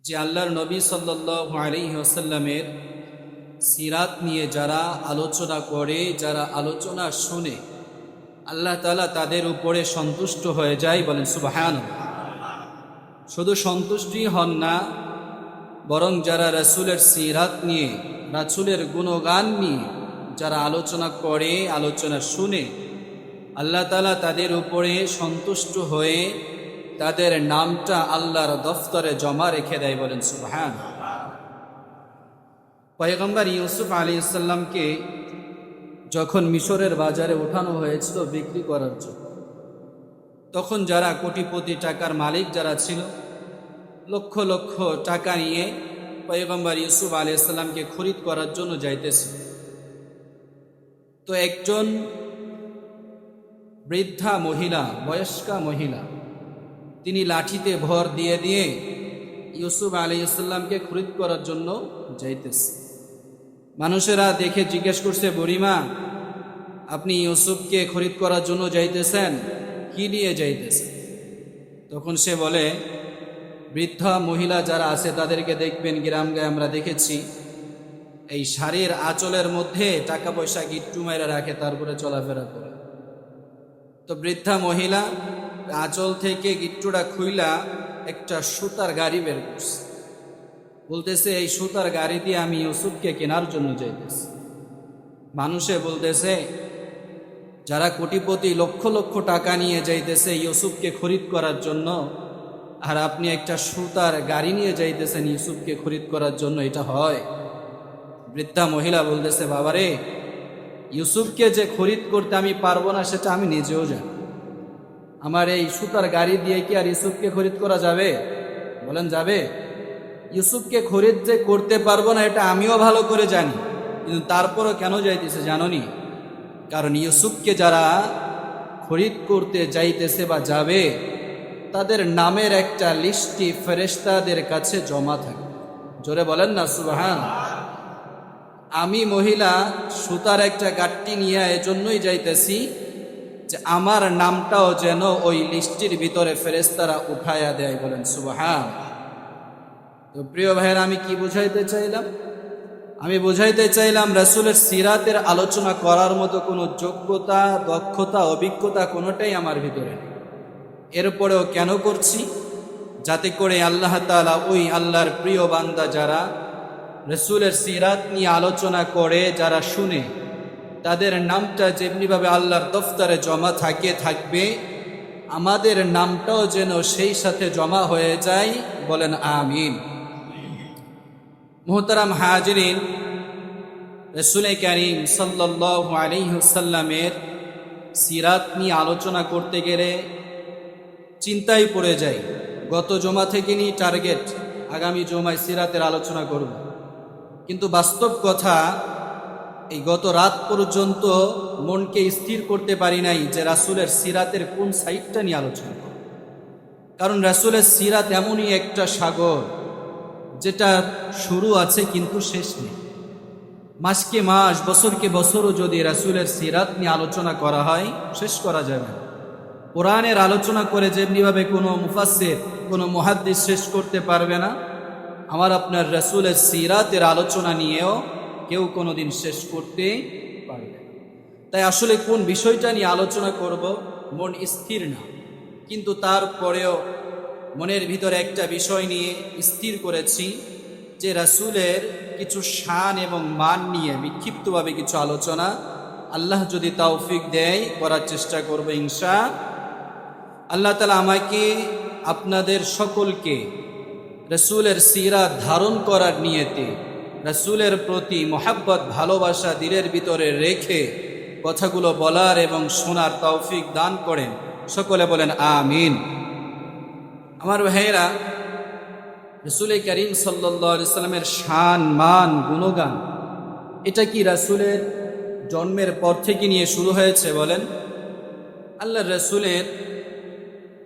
যে আল্লাহর নবী সাল্লাল্লাহু আলাইহি ওয়াসাল্লামের সিরাত নিয়ে যারা আলোচনা করে, যারা আলোচনা শুনে, আল্লাহ তাআলা তাদের উপরে সন্তুষ্ট হয়ে যায়। বলেন সুবহানাল্লাহ। শুধু সন্তুষ্টি হন না, বরং যারা রাসূলের সিরাত নিয়ে, রাসূলের গুণগান নিয়ে যারা আলোচনা করে, আলোচনা শুনে, আল্লাহ তাআলা তাদের উপরে সন্তুষ্ট হয়ে তাদের নামটা আল্লাহর দফতরে জমা রেখে দেয়। বলেন সুবহানাল্লাহ। পয়গম্বর ইউসুফ আলাইহিস সালামকে যখন মিশরের বাজারে ওঠানো হয়েছিল বিক্রি করার জন্য, তখন যারা কোটিপতি টাকার মালিক যারা ছিল, লক্ষ লক্ষ টাকা নিয়ে পয়গম্বর ইউসুফ আলাইহিস সালামকে খরিদ করার জন্য যাইতেছিল। তো একজন বৃদ্ধা মহিলা, বয়স্কা মহিলা, তিনি লাঠিতে ভর দিয়ে দিয়ে ইউসুফ আলাইহিস সালামকে খরিদ করার জন্য যাইতেছে। মানুষেরা দেখে জিজ্ঞেস করছে, বুড়িমা, আপনি ইউসুফকে খরিদ করার জন্য যাইতেছেন, কি নিয়ে যাইতেছেন? তখন সে বলে, বৃদ্ধা মহিলা যারা আছে তাদেরকে দেখবেন গ্রামে আমরা দেখেছি এই শাড়ির আঁচলের মধ্যে টাকা পয়সা গিট্টু মেরে রাখে, তারপরে চলাফেরা করে। তো বৃদ্ধা মহিলা আঁচল থেকে গিট্টুটা খুইলা একটা সুতার গাড়ি বের করছে, বলতেছে এই সুতার গাড়ি দিয়ে আমি ইউসুফকে কেনার জন্য যাইতেছি। মানুষে বলতেছে, যারা কোটিপতি লক্ষ লক্ষ টাকা নিয়ে যাইতেছে ইউসুফকে খরিদ করার জন্য, আর আপনি একটা সুতার গাড়ি নিয়ে যাইতেছেন ইউসুফকে খরিদ করার জন্য, এটা হয়? বৃদ্ধা মহিলা বলতেছে, বাবারে, ইউসুফকে যে খরিদ করতে আমি পারবো না সেটা আমি নিজেও জানি। আমার এই সুতার গাড়ি দিয়ে কি আর ইউসুফকে খরিদ করা যাবে? বলেন যাবে? ইউসুফকে খরিদ যে করতে পারবো না এটা আমিও ভালো করে জানি, কিন্তু তারপরও কেন যাইতেছে জানোনি? কারণ ইউসুফকে যারা খরিদ করতে যাইতেছে বা যাবে, তাদের নামের একটা লিস্টি ফেরেশতাদের কাছে জমা থাকে। জোরে বলেন না সুবহানাল্লাহ। আমি মহিলা সুতার একটা গাট্টি নিয়ে এজন্যই যাইতেছি যে আমার নামটাও যেন ওই লিস্টির ভিতরে ফেরেশতারা উঠায়া দেয়। বলেন সুবহানাল্লাহ। তো প্রিয় ভাইয়েরা, আমি কি বুঝাইতে চাইলাম? আমি বুঝাইতে চাইলাম রাসূলের সিরাতের আলোচনা করার মতো কোনো যোগ্যতা, দক্ষতা, অভিজ্ঞতা কোনোটাই আমার ভিতরে নেই। এরপরেও কেন করছি? যাতে করে আল্লাহ তাআলা ওই আল্লাহর প্রিয় বান্দা যারা রাসূলের সিরাত নিয়ে আলোচনা করে, যারা শুনে, তাদের নামটা যেমনিভাবে আল্লাহর দফতরে জমা থাকবে, আমাদের নামটাও যেন সেই সাথে জমা হয়ে যায়। বলেন আমিন। মুহতারাম হাজিরিন, রাসূল কারীম সাল্লাল্লাহু আলাইহি ওয়াসাল্লামের সিরাত নিয়ে আলোচনা করতে গেলে চিন্তায় পড়ে যায়। গত জমা থেকে নিয়ে টার্গেট আগামী জমায় সিরাতের আলোচনা করব, কিন্তু বাস্তব কথা, এই গত রাত পর্যন্ত মনকে স্থির করতে পারি নাই যে রাসূলের সিরাতের কোন সাইডটা নিয়ে আলোচনা করব। কারণ রাসূলের সিরাত এমনই একটা সাগর যেটা শুরু আছে কিন্তু শেষ নেই। মাসকে মাস, বছরকে বছরও যদি রাসূলের সিরাত নিয়ে আলোচনা করা হয়, শেষ করা যাবে না। কোরআনের আলোচনা করে যেমনিভাবে কোনো মুফাসসির, কোনো মুহাদ্দিস শেষ করতে পারবে না, আমার আপনার রাসূলের সিরাতের আলোচনা নিয়েও কেউ কোনোদিন শেষ করতে পারবে না। তাই আসলে কোন বিষয়টা নিয়ে আলোচনা করব মন স্থির না, কিন্তু তারপরেও মনের ভিতরে একটা বিষয় নিয়ে স্থির করেছি যে রাসূলের কিছু শান এবং মান নিয়ে বিক্ষিপ্তভাবে কিছু আলোচনা, আল্লাহ যদি তৌফিক দেয়, করার চেষ্টা করব ইনশাআল্লাহ। আল্লাহ তাআলা আমাকে, আপনাদের সকলকে রাসূলের সিরাত ধারণ করার নিয়তে, রাসূলের প্রতি মহব্বত, ভালোবাসা দিলের ভিতরে রেখে কথাগুলো বলার এবং শোনার তৌফিক দান করেন। সকলে বলেন আমিন। আমার ভাইয়েরা, রাসূল কারীম সাল্লাল্লাহু আলাইহি সাল্লামের শান, মান, গুণগান, এটা কি রাসূলের জন্মের পর থেকে নিয়ে শুরু হয়েছে? বলেন, আল্লাহর রাসূলের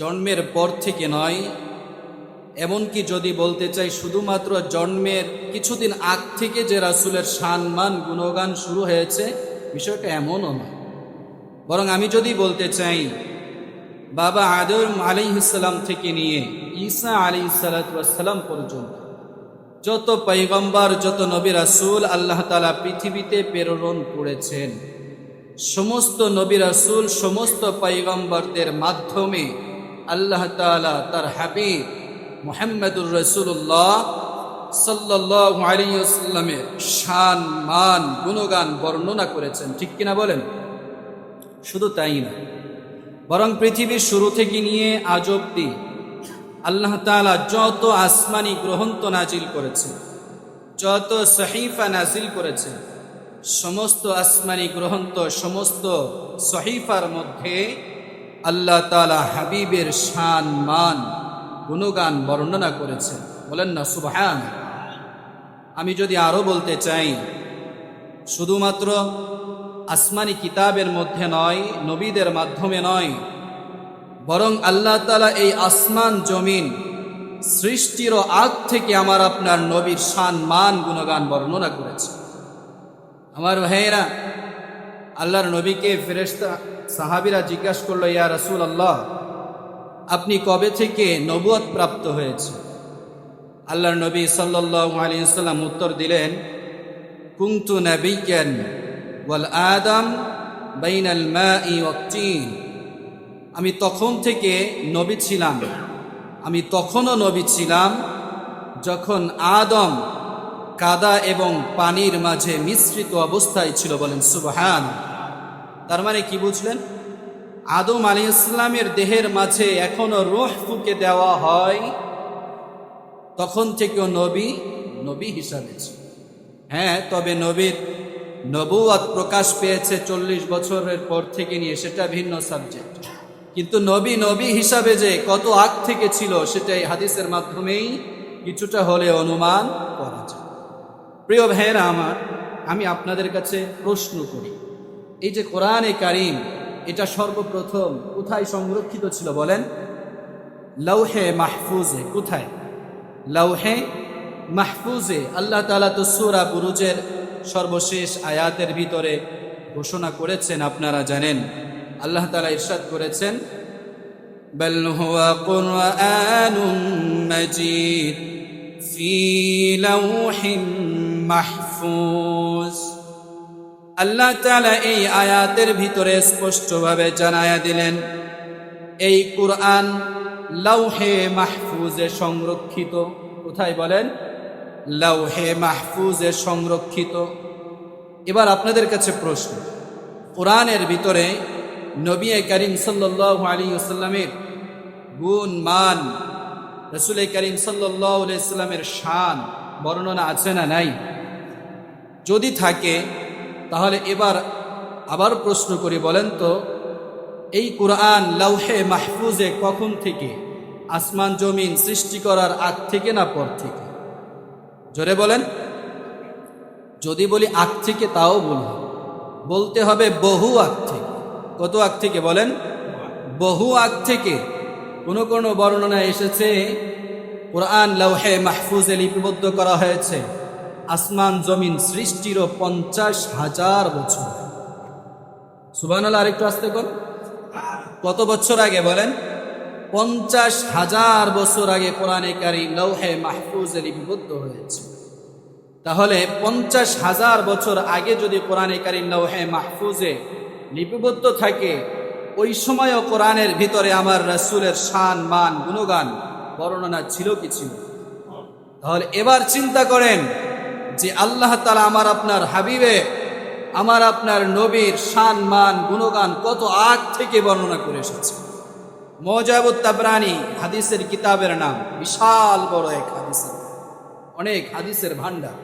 জন্মের পর থেকে নয়, এমনকি যদি বলতে চাই শুধুমাত্র জন্মের কিছুদিন আগ থেকে যে রাসূলের শান, মান, গুণগান শুরু হয়েছে, বিষয়টা এমনও নয়। বরং আমি যদি বলতে চাই বাবা আদম আলাইহিস সালাম থেকে নিয়ে ঈসা আলাইহিস সালাম পর্যন্ত যত পয়গম্বর, যত নবী রাসূল আল্লাহ তাআলা পৃথিবীতে প্রেরণ করেছেন, সমস্ত নবী রাসূল, সমস্ত পয়গম্বরদের মাধ্যমে আল্লাহ তাআলা তার হাবিব মুহাম্মদুর রাসূলুল্লাহ সাল্লাল্লাহু আলাইহি ওয়াসাল্লামের শান, মান, গুণগান বর্ণনা করেছেন। ঠিক কিনা বলেন? শুধু তাই না, বরং পৃথিবীর শুরু থেকে নিয়ে আজ অবধি আল্লাহ তাআলা যত আসমানি গ্রন্থ নাজিল করেছেন, যত সহিফা নাজিল করেছেন, সমস্ত আসমানি গ্রন্থ, সমস্ত সহিফার মধ্যে আল্লাহ তাআলা হাবিবের শান, মান, গুণগান বর্ণনা করেছেন। বলেন না সুবহান। আমি যদি আরো বলতে চাই, শুধুমাত্র আসমানি কিতাবের মধ্যে নয়, নবীদের মাধ্যমে নয়, বরং আল্লাহ তাআলা এই আসমান জমিন সৃষ্টির আগ থেকে আমার আপনার নবীর শান, মান, গুণগান বর্ণনা করেছে। আমার ভাইয়েরা, আল্লাহর নবীকে ফেরেশতা সাহাবীরা জিজ্ঞাসা করলো, ইয়া রাসূলুল্লাহ, আপনি কবে থেকে নবুয়ত প্রাপ্ত হয়েছে? আল্লাহর নবী সাল্লাল্লাহু আলাইহি ওয়াসাল্লাম উত্তর দিলেন, কুনতু নাবিয়্যান ওয়াল আদম বাইনাল মাই ওয়াত তিন। আমি তখন থেকে নবী ছিলাম, আমি তখনও নবী ছিলাম যখন আদম কাদা এবং পানির মাঝে মিশ্রিত অবস্থায় ছিল। বলেন সুবহান। তার মানে কি বুঝলেন? আদম আলাইহিস সালামের দেহের মাঝে এখনো রূহ ফুঁকে দেওয়া হয়, তখন থেকেও নবী হিসাবে ছিল। হ্যাঁ, তবে নবীর নবুয়ত প্রকাশ পেয়েছে 40 বছরের পর থেকে নিয়ে, সেটা ভিন্ন সাবজেক্ট। কিন্তু নবী হিসাবে যে কত আগ থেকে ছিল, সেটাই হাদিসের মাধ্যমেই কিছুটা হলে অনুমান করা যায়। প্রিয় ভাইয়েরা আমার, আমি আপনাদের কাছে প্রশ্ন করি, এই যে কোরআনে কারীম, এটা সর্বপ্রথম কোথায় সংরক্ষিত ছিল বলেন? লৌহে মাহফুজে। কোথায়? লৌহে মাহফুজে। আল্লাহ তাআলা তো সূরা বুরুজের সর্বশেষ আয়াতের ভিতরে ঘোষণা করেছেন, আপনারা জানেন। আল্লাহ তাআলা ইরশাদ করেছেন, বাল হুয়া কুরআনুম মাজিদ ফি লাওহিম মাহফুজ। আল্লাহ তাআলা এই আয়াতের ভিতরে স্পষ্টভাবে জানায়া দিলেন, এই কুরআন লাওহে মাহফুজে সংরক্ষিত। কোথায় বলেন? লাওহে মাহফুজে সংরক্ষিত। এবার আপনাদের কাছে প্রশ্ন, কোরআনের ভিতরে নবী করিম সাল্লাল্লাহু আলাইহি ওয়াসাল্লামের গুণ, মান, রাসূল করিম সাল্লাল্লাহু আলাইহি ওয়াসাল্লামের শান বর্ণনা আছে না নাই? যদি থাকে, তাহলে এবার আবার প্রশ্ন করি, বলেন তো, এই কুরআন লাওহে মাহফুজে কখন থেকে? আসমান জমিন সৃষ্টি করার আগ থেকে না পর থেকে? জোরে বলেন। যদি বলি আগ থেকে, তাও বলতে হবে বহু আগ থেকে। কত আগ থেকে বলেন? বহু আগ থেকে। কোন কোন বর্ণনায় এসেছে কুরআন লাওহে মাহফুজে লিপিবদ্ধ করা হয়েছে আসমান জমিন সৃষ্টিরও 50,000 বছর। সুবহানাল্লাহ। আরেকটু আস্তে কোন? কত বছর আগে বলেন? 50,000 বছর আগে কোরআনে কারীম লাওহে মাহফুজে লিপিবদ্ধ হয়েছে। তাহলে 50,000 বছর আগে যদি কোরআনে কারীম লাওহে মাহফুজে লিপিবদ্ধ থাকে, ওই সময়ও কোরআনের ভিতরে আমার রাসূলের শান, মান, গুণগান বর্ণনা ছিল কি ছিল? তাহলে এবার চিন্তা করেন যে আল্লাহ তাআলা আমার আপনার হাবিবে, আমার আপনার নবীর শান, মান, গুণগান কত আগ থেকে বর্ণনা করে এসেছে। মুজাবুত তাবরানী হাদিসের কিতাবের নাম, বিশাল বড় এক হাদিসের, অনেক হাদিসের ভান্ডার।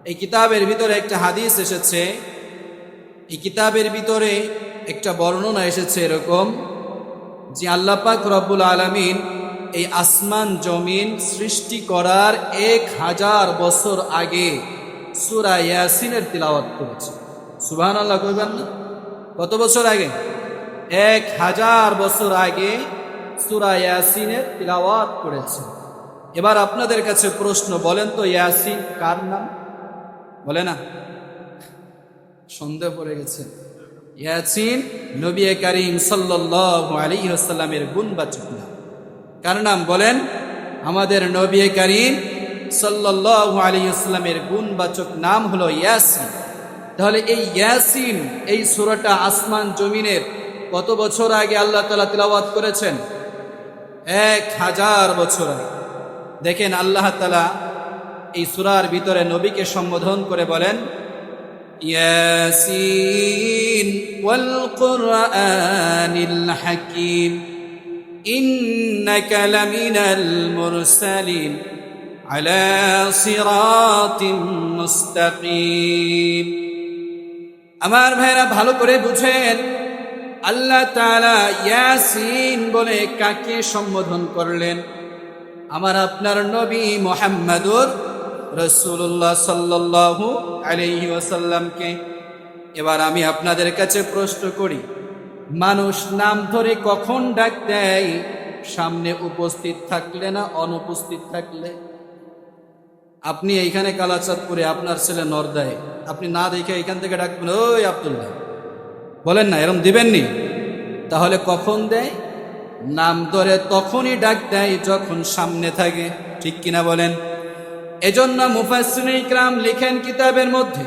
এই কিতাবের ভিতরে একটা হাদিস এসেছে, এই কিতাবের ভিতরে একটা বর্ণনা এসেছে এরকম যে আল্লাহ পাক রব্বুল আলামিন এই আসমান জমিন সৃষ্টি করার 1000 বছর আগে সূরা ইয়াসিনের তিলাওয়াত করেছে। সুবহানাল্লাহ কইবেন না? কত বছর আগে? 1000 বছর আগে সূরা ইয়াসিনের তিলাওয়াত করেছে। এবার আপনাদের কাছে প্রশ্ন, বলেন তো ইয়াসিন কার নাম? বলে না? সন্দেহ পড়ে গেছে। ইয়াসিন নবী করিম সাল্লাল্লাহু আলাইহি ওয়াসাল্লামের গুণবাচক নাম। কার নাম বলেন? আমাদের নবী করিম সাল্লাল্লাহু আলাইহি ওয়াসাল্লামের গুণবাচক নাম হলো ইয়াসিন। তাহলে এই ইয়াসিন, এই সূরাটা আসমান জমিনের কত বছর আগে আল্লাহ তাআলা তিলাওয়াত করেছেন? 1000 বছর আগে। দেখেন আল্লাহ তাআলা এই সূরার ভিতরে নবীকে সম্বোধন করে বলেন, ইয়াসিন ওয়াল কুরআনিল হাকীম ইন্নাকা লামিনাল মুরসালিন আলা সিরাতিম মুস্তাকিম। আমার ভাইরা ভালো করে বুঝেন, আল্লাহ তাআলা ইয়াসিন বলে কাকে সম্বোধন করলেন? আমার আপনার নবী মুহাম্মদুর রাসূলুল্লাহ সাল্লাল্লাহু আলাইহি ওয়াসাল্লামকে। এবার আমি আপনাদের কাছে প্রশ্ন করি, মানুষ নাম ধরে কখন ডাক দেয়? সামনে উপস্থিত থাকলে না অনুপস্থিত থাকলে? আপনি এইখানে কালাচাঁদপুরে, আপনার ছেলে নরদায়, আপনি না দেখে এখান থেকে ডাকবেন, ওই আব্দুল্লাহ, বলেন না, এরকম দিবেননি? তাহলে কখন দেয়? নাম ধরে তখনই ডাক দেয় যখন সামনে থাকে, ঠিক কিনা বলেন? এজন্য মুফাসসিরিনে ইকরাম লিখেন কিতাবের মধ্যে,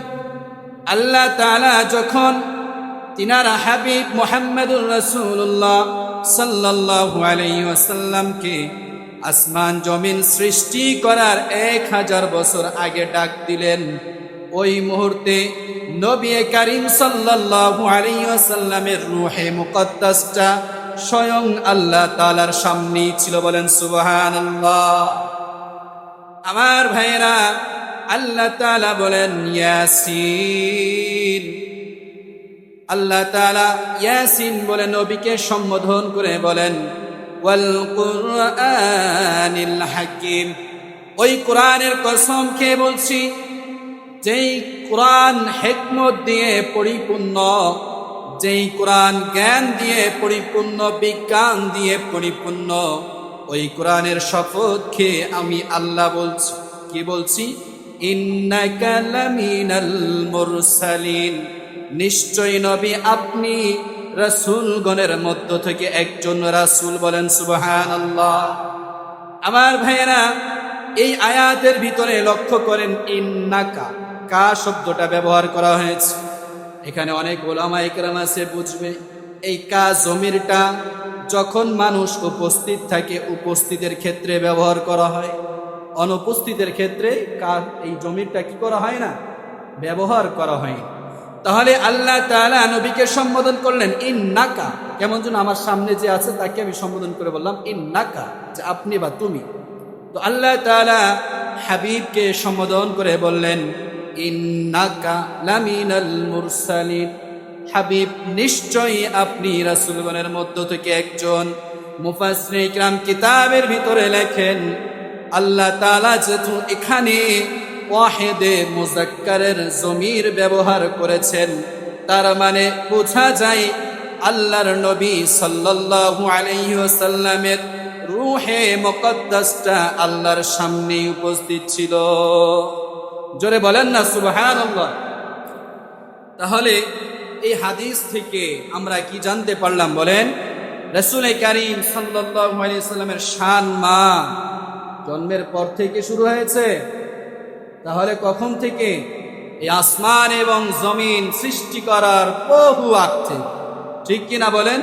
আল্লাহ তাআলা যখন তিনার হাবিব মুহাম্মদুর রাসূলুল্লাহ সাল্লাল্লাহু আলাইহি ওয়াসাল্লামকে আসমান জমিন সৃষ্টি করার 1000 বছর আগে ডাক দিলেন, ওই মুহূর্তে নবী করিম সাল্লাল্লাহু আলাইহি ওয়াসাল্লামের রূহে মুকদ্দাসটা স্বয়ং আল্লাহ তাআলার সামনেই ছিল। বলেন সুবহানাল্লাহ। আমার ভাইরা, আল্লাহ তাআলা বলেন ইয়াসিন। আল্লাহ তাআলা ইয়াসিন বলে নবীকে সম্বোধন করে বলেন ওয়াল কুরআনিল হাকীম। ওই কোরআনের কসম খেয়ে বলছি, যেই কোরআন হিকমত দিয়ে পরিপূর্ণ, যেই কোরআন জ্ঞান দিয়ে পরিপূর্ণ, বিজ্ঞান দিয়ে পরিপূর্ণ, ওই কোরআনের শপথ খেয়ে আমি আল্লাহ বলছি। কি বলছি? ইন্নাকা লামিনাল মুরসালিন। নিশ্চয় নবী আপনি রাসূলগণের মধ্য থেকে একজন রাসূল। বলেন সুবহানাল্লাহ। আমার ভাইয়েরা, এই আয়াতের ভিতরে লক্ষ্য করেন ইন্নাকা, কা শব্দটা ব্যবহার করা হয়েছে। এখানে অনেক উলামা ইকরাম আছে, বুঝবে এই কা জমিরটা যখন মানুষ উপস্থিত থাকে উপস্থিতের ক্ষেত্রে ব্যবহার করা হয়, অনুপস্থিতের ক্ষেত্রে কা এই জমিরটা কি করা হয় না, ব্যবহার করা হয়। তাহলে আল্লাহ তাআলা নবীকে সম্বোধন করলেন ইন্নাকা, কেমন যেন আমার সামনে যে আছে তাকে আমি সম্বোধন করে বললাম ইন্নাকা, যে আপনি বা তুমি। তো আল্লাহ তাআলা হাবিবকে সম্বোধন করে বললেন ইন্নাকা লামিনাল মুরসালিন। হাবিব, নিশ্চয়ই আপনি রাসূলগণের মধ্য থেকে একজন। মুফাসসিরিনে ইকরাম কিতাবের ভিতরে লেখেন, আল্লাহ তাআলা যেহেতু এখানে ওয়াহিদে মুযাক্কারের জমির ব্যবহার করেছেন, তার মানে বোঝা যায় আল্লাহর নবী সাল্লাল্লাহু আলাইহি ওয়াসাল্লামের রূহে মুকদ্দাসটা আল্লাহর সামনে উপস্থিত ছিল। জোরে বলেন না সুবহানাল্লাহ। তাহলে এই হাদিস থেকে আমরা কি জানতে পারলাম বলেন? রাসূল কারীম সাল্লাল্লাহু আলাইহি ওয়াসাল্লামের শান মা জন্মের পর থেকে শুরু হয়েছে। তাহলে কখন থেকে? এই আসমান এবং জমিন সৃষ্টি করার বহু আগ থেকে, ঠিক কিনা বলেন?